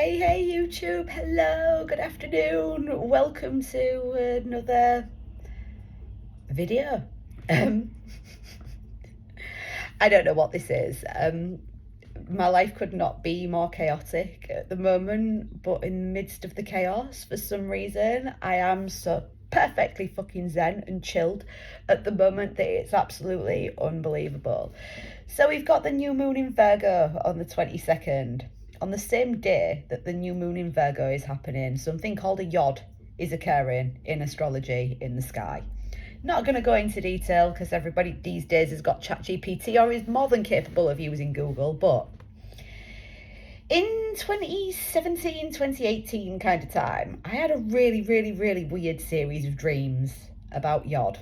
Hey YouTube, hello, good afternoon, welcome to another video. Um, I don't know what this is. My life could not be more chaotic at the moment, but in the midst of the chaos, for some reason, I am so perfectly fucking zen and chilled at the moment that it's absolutely unbelievable. So we've got the new moon in Virgo on the 22nd. On the same day that the new moon in Virgo is happening, something called a yod is occurring in astrology in the sky. Not going to go into detail because everybody these days has got ChatGPT or is more than capable of using Google, but in 2017, 2018 kind of time, I had a really weird series of dreams about yod.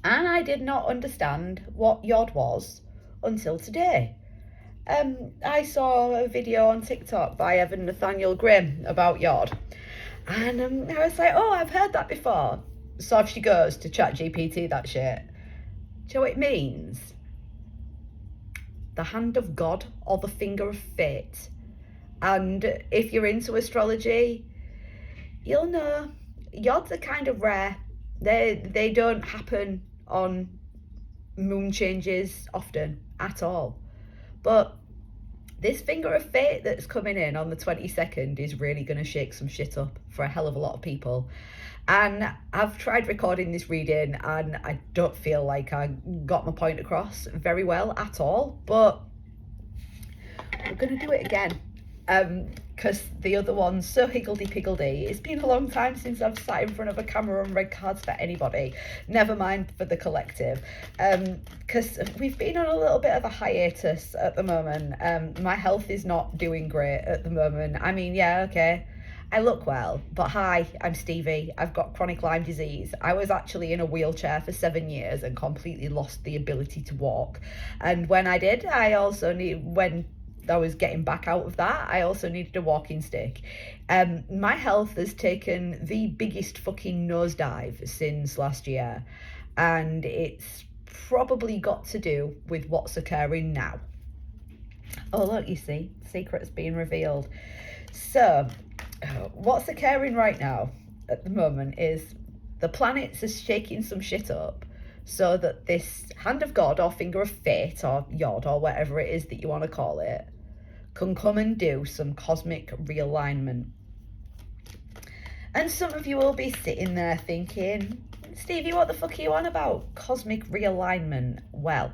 And I did not understand what yod was until today. I saw a video on TikTok by Evan Nathaniel Grimm about yod. And I was like, oh, I've heard that before. So off she goes to ChatGPT that shit. Do you know what it means? The hand of God or the finger of fate. And if you're into astrology, you'll know yods are kind of rare. They don't happen on moon changes often at all. But this finger of fate that's coming in on the 22nd is really going to shake some shit up for a hell of a lot of people. And I've tried recording this reading and I don't feel like I got my point across very well at all, but we're going to do it again. Because the other one's so higgledy-piggledy. It's been a long time since I've sat in front of a camera and read cards for anybody, never mind for the collective. Because we've been on a little bit of a hiatus at the moment. My health is not doing great at the moment. I mean, yeah, okay, I look well, but hi, I'm Stevie. I've got chronic Lyme disease. I was actually in a wheelchair for 7 years and completely lost the ability to walk. And when I did, I was getting back out of that, I also needed a walking stick. My health has taken the biggest fucking nosedive since last year, and it's probably got to do with what's occurring now. Oh look, you see, secret's being revealed. So what's occurring right now at the moment is the planets are shaking some shit up so that this hand of God or finger of fate or yod or whatever it is that you want to call it can come and do some cosmic realignment. And some of you will be sitting there thinking, Stevie, what the fuck are you on about? Cosmic realignment. Well,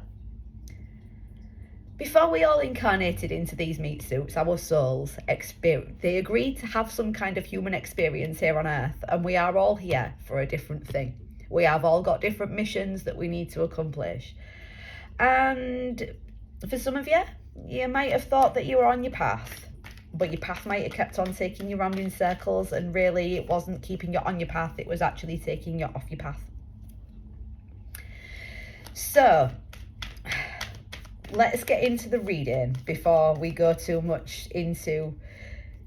before we all incarnated into these meat suits, our souls, they agreed to have some kind of human experience here on Earth, and we are all here for a different thing. We have all got different missions that we need to accomplish. And for some of you, you might have thought that you were on your path, but your path might have kept on taking you around in circles, and really it wasn't keeping you on your path, it was actually taking you off your path. So let's get into the reading before we go too much into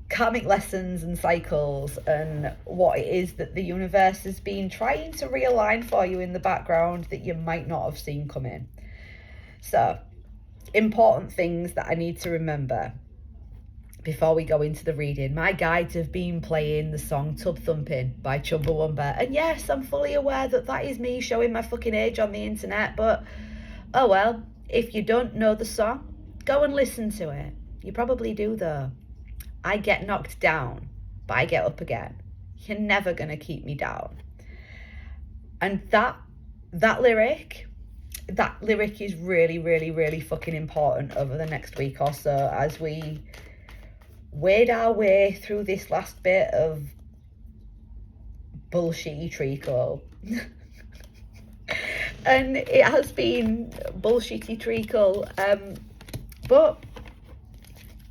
karmic lessons and cycles and what it is that the universe has been trying to realign for you in the background that you might not have seen come in. So, important things that I need to remember before we go into the reading. My guides have been playing the song Tub Thumping by Chumbawamba, and yes, I'm fully aware that that is me showing my fucking age on the internet, but oh well, if you don't know the song, go and listen to it. You probably do though. I get knocked down, but I get up again. You're never gonna keep me down. And that lyric is really fucking important over the next week or so as we wade our way through this last bit of bullshitty treacle. And it has been bullshitty treacle, but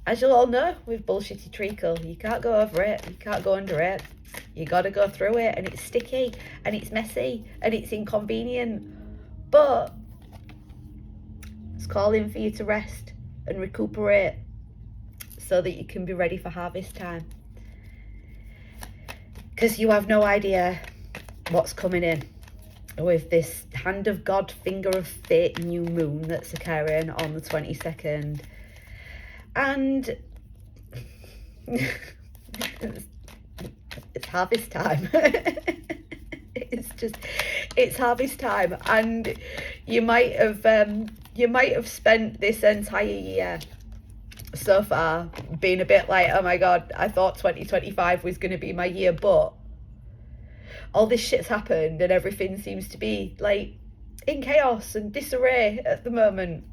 as you'll all know, with bullshitty treacle, you can't go over it, you can't go under it, you gotta go through it, and it's sticky and it's messy and it's inconvenient, but it's calling for you to rest and recuperate so that you can be ready for harvest time, because you have no idea what's coming in with this hand of God, finger of fate new moon that's occurring on the 22nd. And It's harvest time. It's harvest time, and you might have spent this entire year so far being a bit like, oh my god, I thought 2025 was going to be my year, but all this shit's happened and everything seems to be like in chaos and disarray at the moment.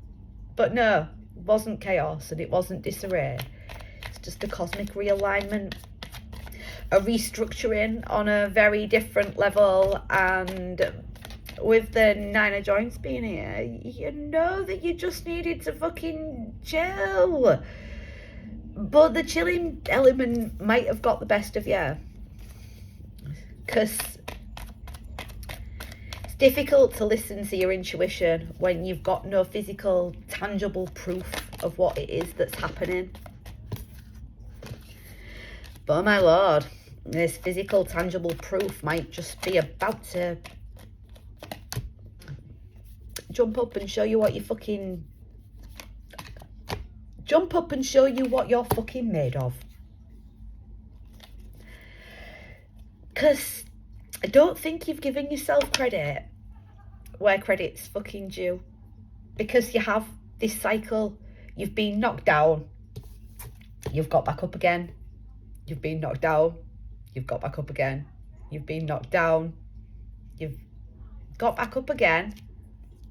But no, it wasn't chaos and it wasn't disarray. It's just a cosmic realignment, a restructuring on a very different level. And with the Nine of Joints being here, you know that you just needed to fucking chill. But the chilling element might have got the best of you, because it's difficult to listen to your intuition when you've got no physical, tangible proof of what it is that's happening. But oh my lord, this physical, tangible proof might just be about to jump up and show you what you're fucking made of. Because I don't think you've given yourself credit where credit's fucking due. Because you have this cycle. You've been knocked down. You've got back up again. You've been knocked down. You've got back up again. You've been knocked down. You've got back up again.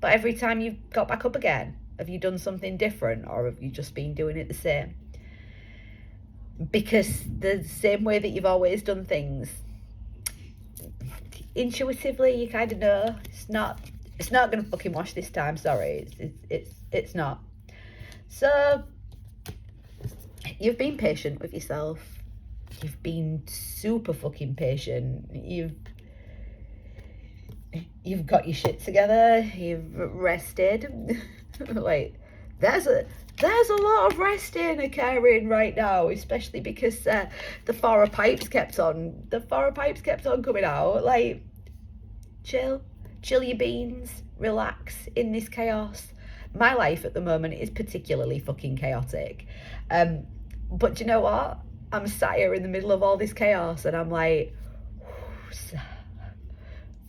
But every time you've got back up again, have you done something different, or have you just been doing it the same? Because the same way that you've always done things, intuitively you kind of know it's not gonna fucking wash this time. Sorry, it's not. So you've been patient with yourself. You've been super fucking patient. You've got your shit together. You've rested. Wait, there's a lot of resting occurring right now, especially because the Four of Pipes kept on coming out. Like, chill your beans, relax in this chaos. My life at the moment is particularly fucking chaotic, but you know what? I'm sat here in the middle of all this chaos and I'm like,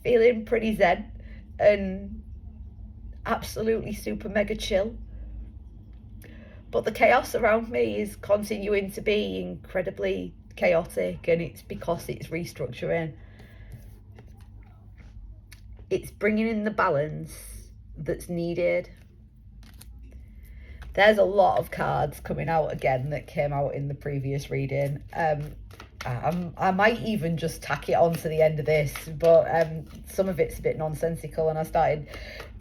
feeling pretty zen and absolutely super mega chill. But the chaos around me is continuing to be incredibly chaotic, and it's because it's restructuring. It's bringing in the balance that's needed. There's a lot of cards coming out again that came out in the previous reading. I might even just tack it on to the end of this, but some of it's a bit nonsensical, and I started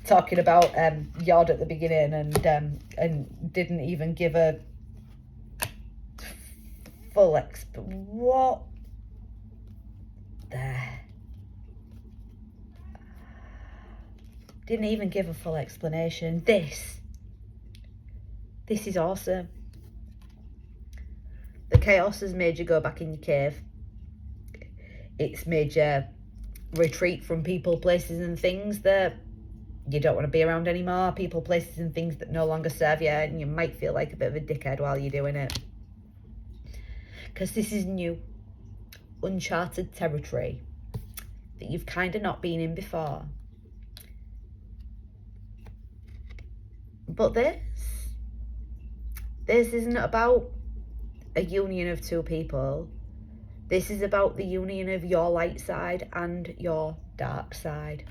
talking about Yod at the beginning and didn't even give a full what there. Didn't even give a full explanation. This is awesome. The chaos has made you go back in your cave. It's made you retreat from people, places and things that you don't want to be around anymore. People, places and things that no longer serve you, and you might feel like a bit of a dickhead while you're doing it. Because this is new, uncharted territory that you've kind of not been in before. But this isn't about a union of two people. This is about the union of your light side and your dark side.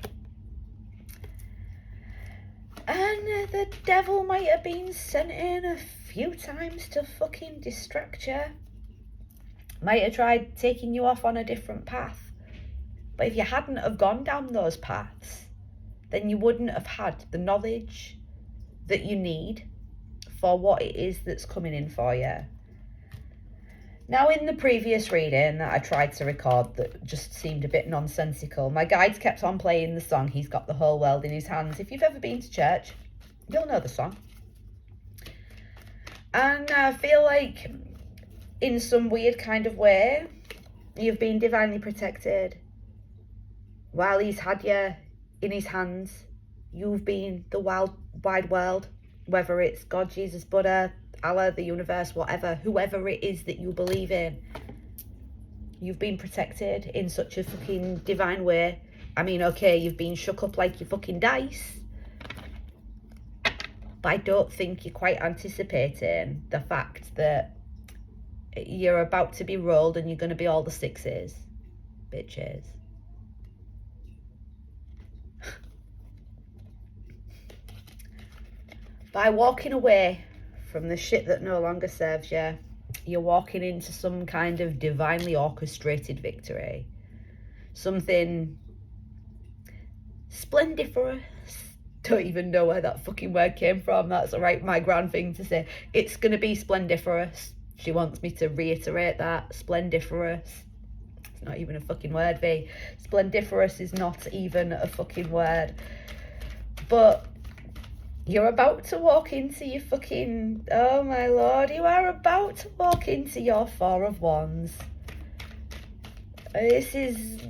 And the devil might have been sent in a few times to fucking distract you. Might have tried taking you off on a different path. But if you hadn't have gone down those paths, then you wouldn't have had the knowledge that you need for what it is that's coming in for you. Now, in the previous reading that I tried to record that just seemed a bit nonsensical, my guides kept on playing the song He's Got the Whole World in His Hands. If you've ever been to church, you'll know the song. And I feel like, in some weird kind of way, you've been divinely protected. While He's had you in His hands, you've been the wide world, whether it's God, Jesus, Buddha, Allah, the universe, whatever, whoever it is that you believe in. You've been protected in such a fucking divine way. I mean, okay, you've been shook up like your fucking dice. But I don't think you're quite anticipating the fact that you're about to be rolled and you're going to be all the sixes. Bitches. By walking away from the shit that no longer serves you, you're walking into some kind of divinely orchestrated victory. Something splendiferous. Don't even know where that fucking word came from. That's my grand thing to say. It's going to be splendiferous. She wants me to reiterate that. Splendiferous. It's not even a fucking word, V. Splendiferous is not even a fucking word. But you're about to walk into your fucking... Oh my lord, you are about to walk into your Four of Wands. This is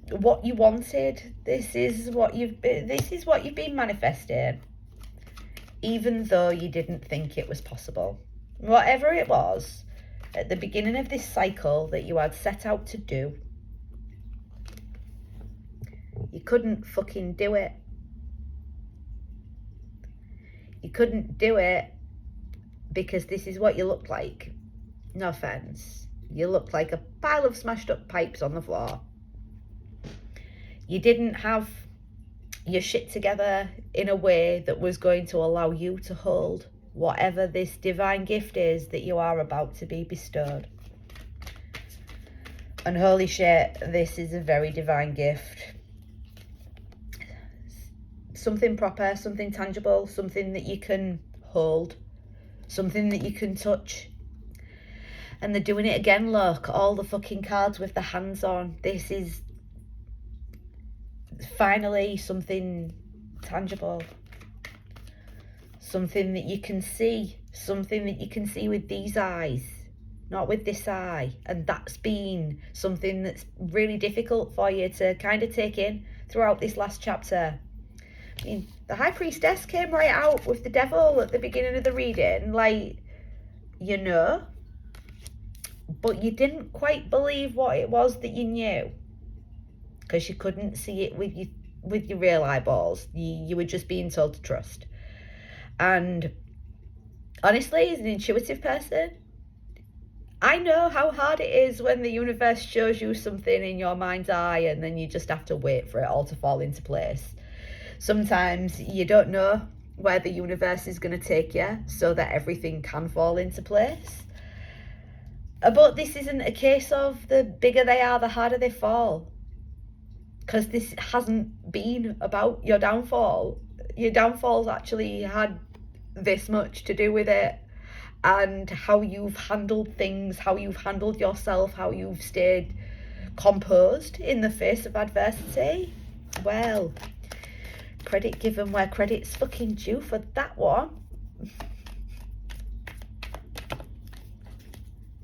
what you wanted. This is what you've been manifesting. Even though you didn't think it was possible. Whatever it was, at the beginning of this cycle that you had set out to do, you couldn't fucking do it. You couldn't do it because this is what you looked like. No offence. You looked like a pile of smashed up pipes on the floor. You didn't have your shit together in a way that was going to allow you to hold whatever this divine gift is that you are about to be bestowed. And holy shit, this is a very divine gift. Something proper, something tangible, something that you can hold, something that you can touch. And they're doing it again, look, all the fucking cards with the hands on. This is finally something tangible. Something that you can see. Something that you can see with these eyes, not with this eye. And that's been something that's really difficult for you to kind of take in throughout this last chapter. I mean, the High Priestess came right out with the devil at the beginning of the reading, like, you know, but you didn't quite believe what it was that you knew because you couldn't see it with your real eyeballs. You were just being told to trust. And honestly, as an intuitive person, I know how hard it is when the universe shows you something in your mind's eye and then you just have to wait for it all to fall into place. Sometimes you don't know where the universe is going to take you so that everything can fall into place. But this isn't a case of the bigger they are, the harder they fall. Because this hasn't been about your downfall. Your downfall's actually had this much to do with it. And how you've handled things, how you've handled yourself, how you've stayed composed in the face of adversity. Well, credit given where credit's fucking due for that one.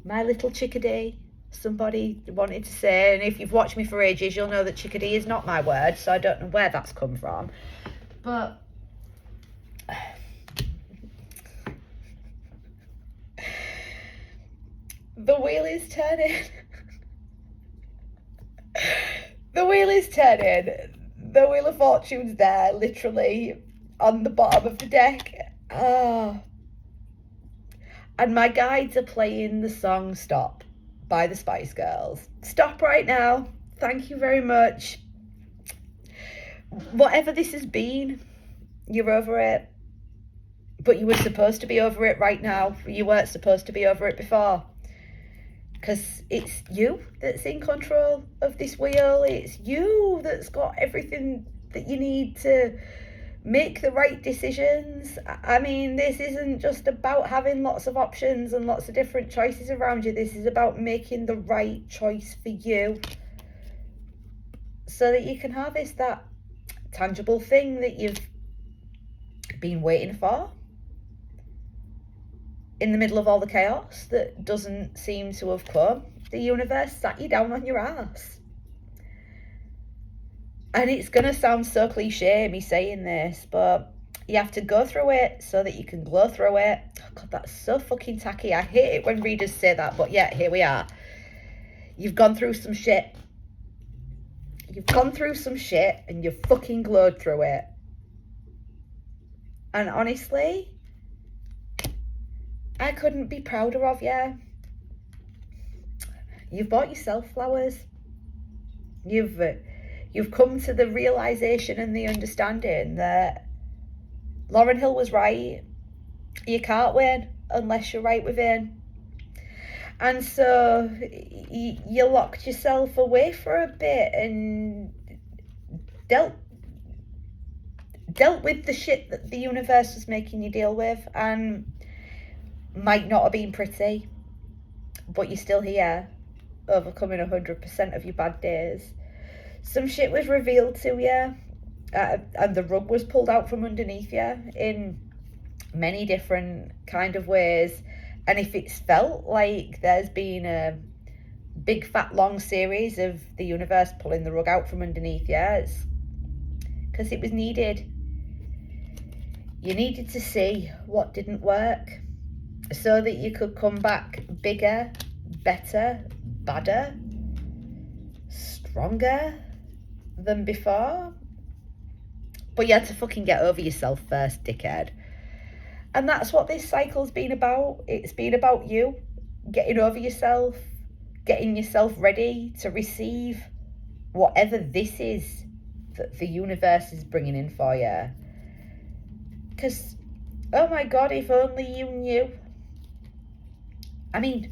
My little chickadee, somebody wanted to say, and if you've watched me for ages, you'll know that chickadee is not my word, so I don't know where that's come from. But the wheel is turning. The wheel is turning. The Wheel of Fortune's there, literally, on the bottom of the deck. And my guides are playing the song Stop by the Spice Girls. Stop right now. Thank you very much. Whatever this has been, you're over it. But you were supposed to be over it right now. You weren't supposed to be over it before. Because it's you that's in control of this wheel. It's you that's got everything that you need to make the right decisions. I mean, this isn't just about having lots of options and lots of different choices around you. This is about making the right choice for you so that you can harvest that tangible thing that you've been waiting for. In the middle of all the chaos that doesn't seem to have come, the universe sat you down on your ass. And it's going to sound so cliche me saying this, but You have to go through it so that you can glow through it. Oh God, that's so fucking tacky. I hate it when readers say that, but yeah, here we are. You've gone through some shit. You've gone through some shit and you've fucking glowed through it. And honestly, I couldn't be prouder of you. You've bought yourself flowers. You've come to the realisation and the understanding that Lauryn Hill was right. You can't win unless you're right within. And so you locked yourself away for a bit and dealt with the shit that the universe was making you deal with, and might not have been pretty, but you're still here, overcoming 100% of your bad days. Some shit was revealed to you, and the rug was pulled out from underneath you in many different kind of ways. And if it's felt like there's been a big fat long series of the universe pulling the rug out from underneath you, it's because it was needed. You needed to see what didn't work so that you could come back bigger, better, badder, stronger than before. But you had to fucking get over yourself first, dickhead. And that's what this cycle's been about. It's been about you getting over yourself, getting yourself ready to receive whatever this is that the universe is bringing in for you. Because, oh my God, if only you knew. I mean,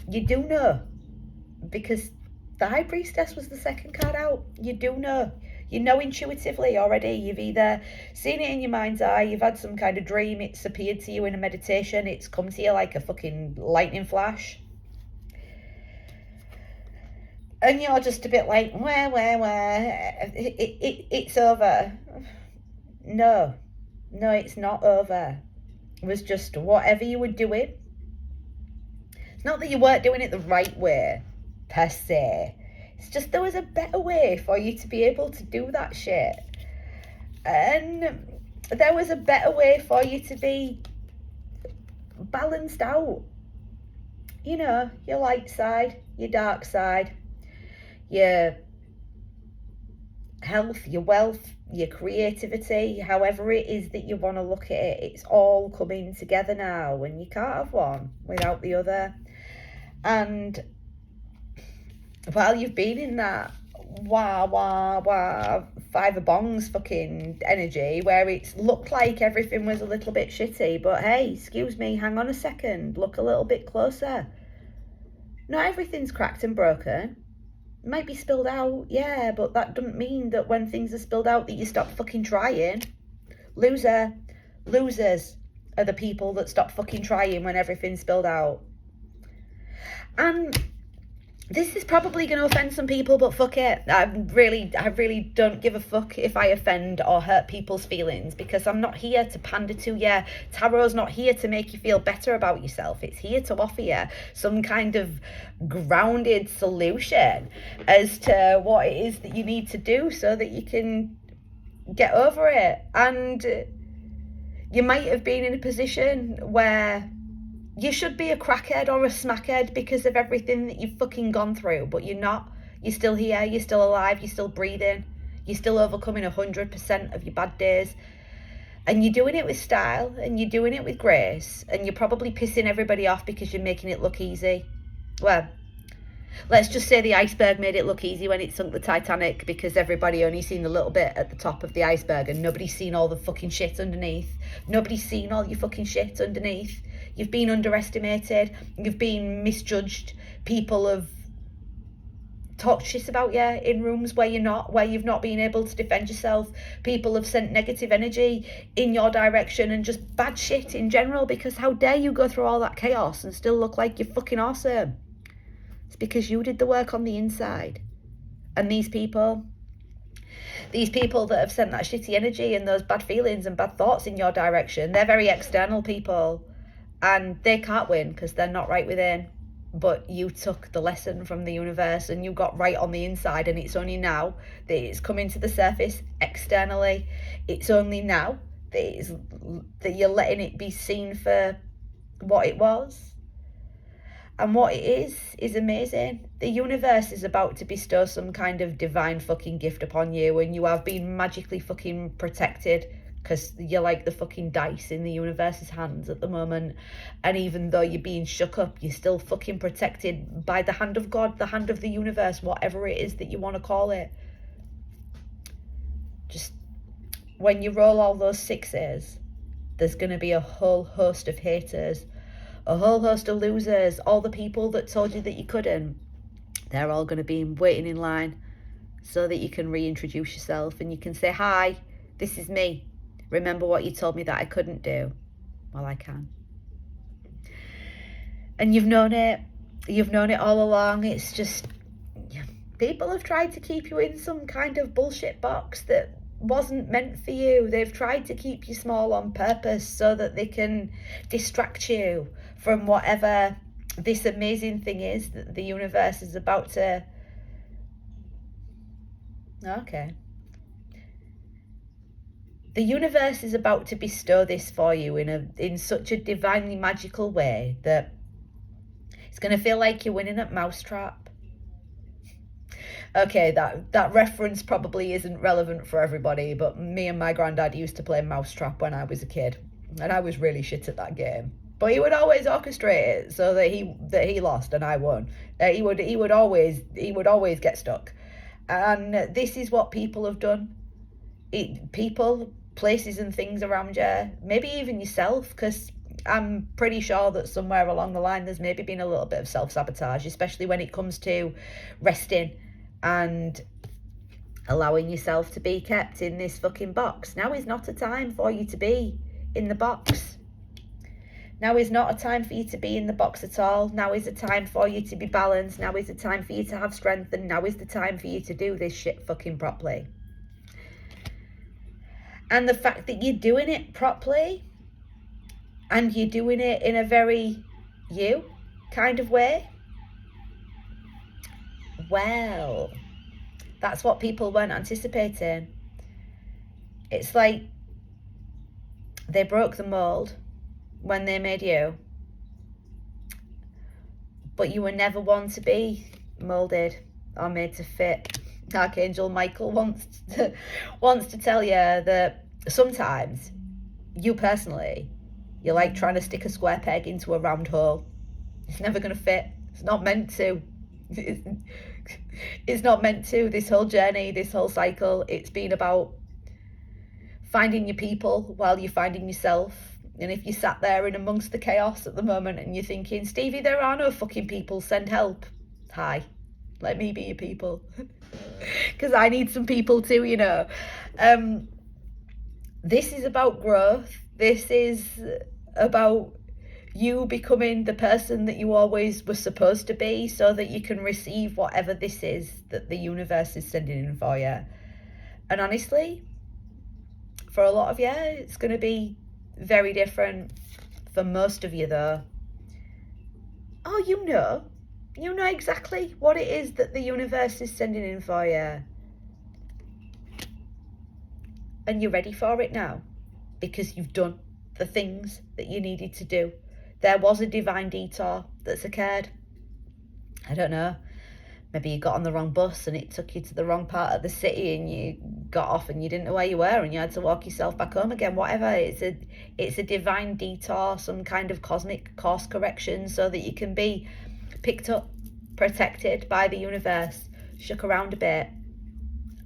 you do know, because the High Priestess was the second card out. You do know. You know intuitively already. You've either seen it in your mind's eye, you've had some kind of dream, it's appeared to you in a meditation, it's come to you like a fucking lightning flash. And you're just a bit like, where? It's over. No, it's not over. It was just whatever you were doing. It's not that you weren't doing it the right way, per se. It's just there was a better way for you to be able to do that shit. And there was a better way for you to be balanced out. You know, your light side, your dark side, your health, your wealth, your creativity, however it is that you want to look at it. It's all coming together now, and you can't have one without the other. And while you've been in that five of bongs fucking energy where it's looked like everything was a little bit shitty, but hey, excuse me, hang on a second, look a little bit closer. Not everything's cracked and broken. It might be spilled out, yeah, but that doesn't mean that when things are spilled out that you stop fucking trying. Losers are the people that stop fucking trying when everything's spilled out. And this is probably going to offend some people, but fuck it. I really don't give a fuck if I offend or hurt people's feelings, because I'm not here to pander to you. Tarot's not here to make you feel better about yourself. It's here to offer you some kind of grounded solution as to what it is that you need to do so that you can get over it. And you might have been in a position where you should be a crackhead or a smackhead because of everything that you've fucking gone through, but you're not. You're still here, you're still alive, you're still breathing, you're still overcoming 100% of your bad days. And you're doing it with style, and you're doing it with grace, and you're probably pissing everybody off because you're making it look easy. Well, let's just say the iceberg made it look easy when it sunk the Titanic, because everybody only seen a little bit at the top of the iceberg and nobody's seen all the fucking shit underneath. Nobody's seen all your fucking shit underneath. You've been underestimated, you've been misjudged, people have talked shit about you in rooms where you've not been able to defend yourself. People have sent negative energy in your direction and just bad shit in general, because how dare you go through all that chaos and still look like you're fucking awesome? It's because you did the work on the inside. And these people that have sent that shitty energy and those bad feelings and bad thoughts in your direction, they're very external people. And they can't win because they're not right within. But you took the lesson from the universe and you got right on the inside, and it's only now that it's coming to the surface externally. It's only now that you're letting it be seen for what it was. And what it is amazing. The universe is about to bestow some kind of divine fucking gift upon you, and you have been magically fucking protected, because you're like the fucking dice in the universe's hands at the moment. And even though you're being shook up, you're still fucking protected by the hand of God, the hand of the universe, whatever it is that you want to call it. Just when you roll all those sixes, there's going to be a whole host of haters, a whole host of losers. All the people that told you that you couldn't, they're all going to be waiting in line so that you can reintroduce yourself and you can say, hi, this is me. Remember what you told me that I couldn't do? Well, I can. And you've known it all along. It's just, people have tried to keep you in some kind of bullshit box that wasn't meant for you. They've tried to keep you small on purpose so that they can distract you from whatever this amazing thing is that the universe is about to... Okay. The universe is about to bestow this for you in such a divinely magical way that it's going to feel like you're winning at Mousetrap. Okay, that reference probably isn't relevant for everybody, but me and my granddad used to play Mousetrap when I was a kid, and I was really shit at that game. But he would always orchestrate it so that he lost and I won. He would always get stuck, and this is what people have done. People, places, and things around you, maybe even yourself, because I'm pretty sure that somewhere along the line there's maybe been a little bit of self-sabotage, especially when it comes to resting and allowing yourself to be kept in this fucking box. Now is not a time for you to be in the box. Now is not a time for you to be in the box at all. Now is a time for you to be balanced. Now is a time for you to have strength, and now is the time for you to do this shit fucking properly. And the fact that you're doing it properly and you're doing it in a very you kind of way, well, that's what people weren't anticipating. It's like they broke the mold when they made you, but you were never one to be molded or made to fit. Archangel Michael wants to tell you that sometimes you personally, you're like trying to stick a square peg into a round hole. It's never going to fit. It's not meant to. It's not meant to. This whole journey, this whole cycle, it's been about finding your people while you're finding yourself. And if you sat there in amongst the chaos at the moment and you're thinking, Stevie, there are no fucking people, send help. Hi, let me be your people. Because I need some people too, you know. This is about growth. This is about you becoming the person that you always were supposed to be, so that you can receive whatever this is that the universe is sending in for you. And honestly, for a lot of you, it's going to be very different. For most of you, though, you know exactly what it is that the universe is sending in for you. And you're ready for it now, because you've done the things that you needed to do. There was a divine detour that's occurred. I don't know, maybe you got on the wrong bus and it took you to the wrong part of the city and you got off and you didn't know where you were and you had to walk yourself back home again. Whatever, it's a divine detour, some kind of cosmic course correction, so that you can be picked up, protected by the universe, shook around a bit,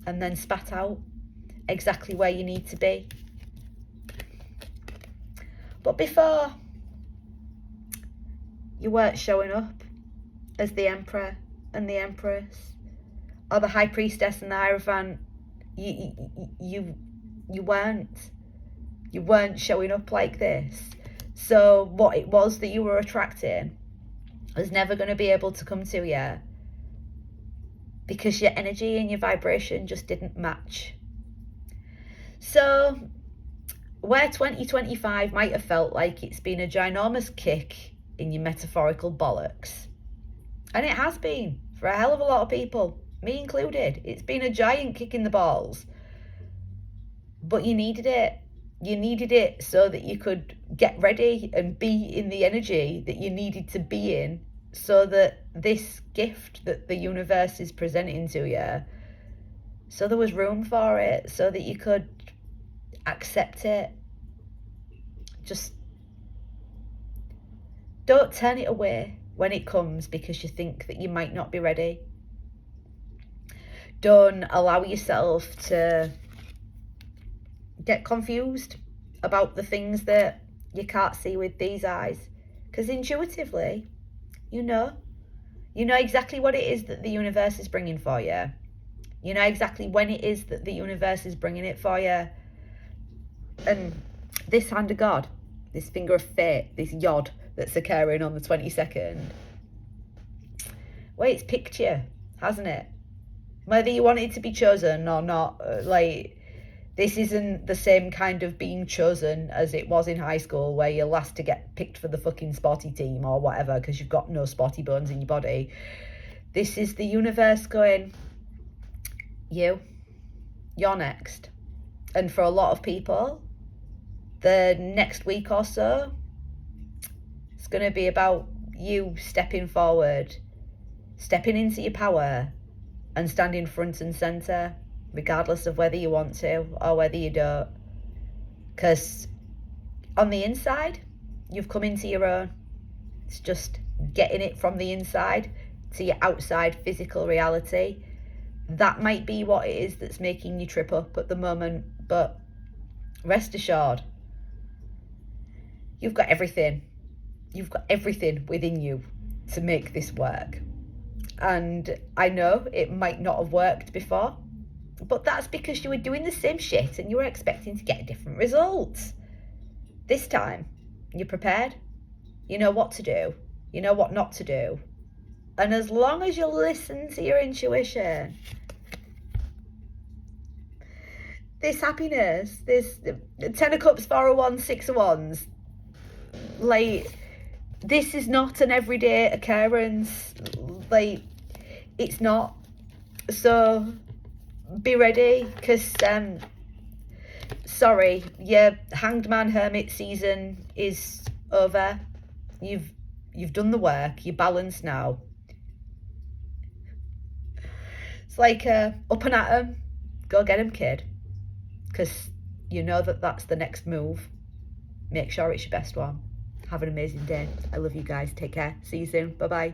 and then spat out exactly where you need to be. But before, you weren't showing up as the Emperor and the Empress, or the High Priestess and the Hierophant. You weren't showing up like this. So what it was that you were attracting was never going to be able to come to you, because your energy and your vibration just didn't match. So where 2025 might have felt like it's been a ginormous kick in your metaphorical bollocks, and it has been for a hell of a lot of people, me included, it's been a giant kick in the balls, but you needed it. You needed it so that you could get ready and be in the energy that you needed to be in, so that this gift that the universe is presenting to you, so there was room for it, so that you could accept it. Just don't turn it away when it comes because you think that you might not be ready. Don't allow yourself to get confused about the things that you can't see with these eyes, because intuitively you know exactly what it is that the universe is bringing for you. You know exactly when it is that the universe is bringing it for you. And this hand of God, this finger of fate, this yod that's occurring on the 22nd, well, it's picked you, hasn't it? Whether you wanted to be chosen or not, like, this isn't the same kind of being chosen as it was in high school, where you're last to get picked for the fucking sporty team or whatever because you've got no sporty bones in your body. This is the universe going, you're next. And for a lot of people, the next week or so, it's going to be about you stepping forward, stepping into your power, and standing front and centre, regardless of whether you want to or whether you don't. Because on the inside, you've come into your own. It's just getting it from the inside to your outside physical reality. That might be what it is that's making you trip up at the moment, but rest assured, you've got everything. You've got everything within you to make this work. And I know it might not have worked before, but that's because you were doing the same shit and you were expecting to get different results. This time, you're prepared. You know what to do. You know what not to do. And as long as you listen to your intuition, this happiness, this 10 of cups, 4 of wands, 6 of wands, like, this is not an everyday occurrence. Like, it's not. So be ready, because sorry, your Hanged Man Hermit season is over. You've done the work. You're balanced now. It's like up and at 'em. Go get 'em, kid, because you know that that's the next move. Make sure it's your best one. Have an amazing day. I love you guys. Take care. See you soon. Bye bye.